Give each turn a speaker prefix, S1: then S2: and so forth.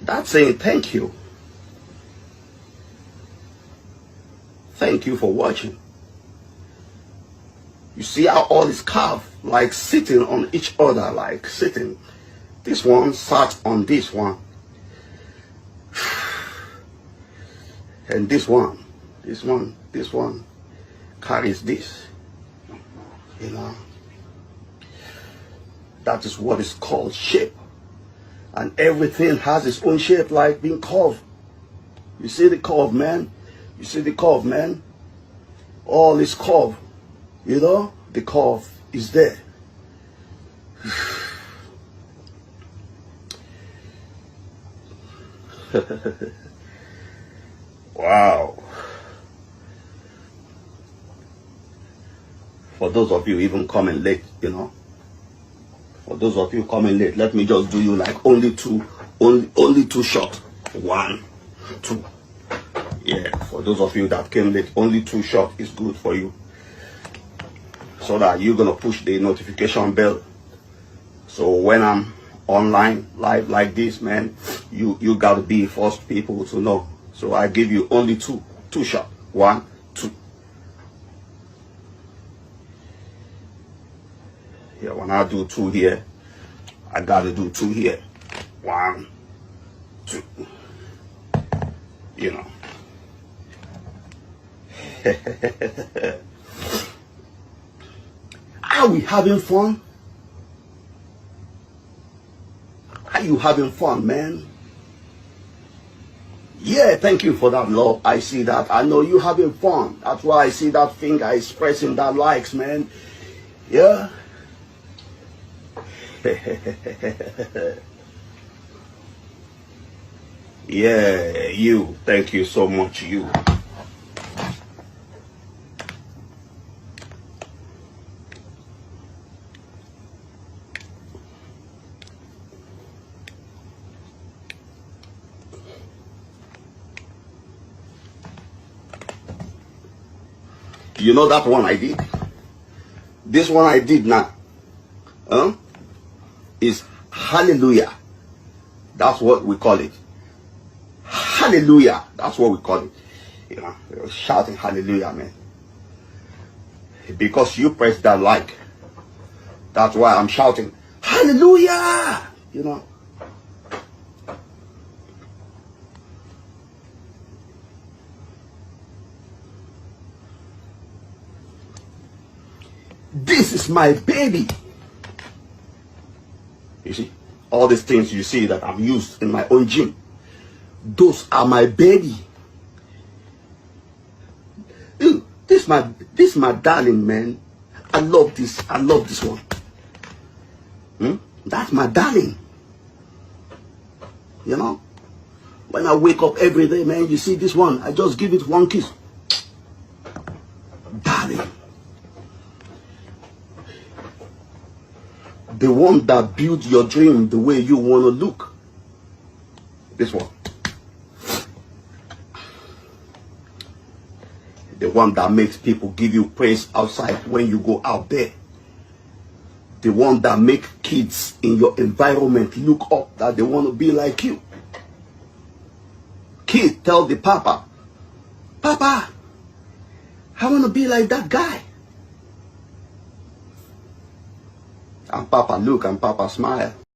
S1: That's saying thank you. Thank you for watching. You see how all is carved, like sitting on each other, like sitting. This one sat on this one. And this one carries this. You know. That is what is called shape. And everything has its own shape, like being curved. You see the curve, man? You see the curve, man? All is curved. You know? The curve is there. Wow. For those of you even coming late, you know. For those of you coming late, let me just do you like only two shots. 1, 2. Yeah, for those of you that came late, only 2 shots is good for you. So that you're gonna push the notification bell. So when I'm online live like this, man, you gotta be first people to know. So I give you only two shots. 1, 2. Yeah, when I do 2 here, I gotta do 2 here. 1, 2. You know. Are we having fun? Are you having fun, man? Yeah, thank you for that, love. I see that. I know you having fun. That's why I see that finger expressing that likes, man. Yeah. Yeah, you. Thank you so much, you. You know that one I did? This one I did now. Is hallelujah. That's what we call it. Hallelujah. That's what we call it. You know, shouting hallelujah, man. Because you press that like. That's why I'm shouting hallelujah. You know. This is my baby. You see, all these things you see that I've used in my own gym, those are my baby. Ew, this is my darling, man. I love this. I love this one. That's my darling. You know, when I wake up every day, man, you see this one, I just give it one kiss. Darling. The one that built your dream the way you want to look. This one. The one that makes people give you praise outside when you go out there. The one that makes kids in your environment look up that they want to be like you. Kid tell the papa, Papa, I want to be like that guy. And Papa look and Papa smile.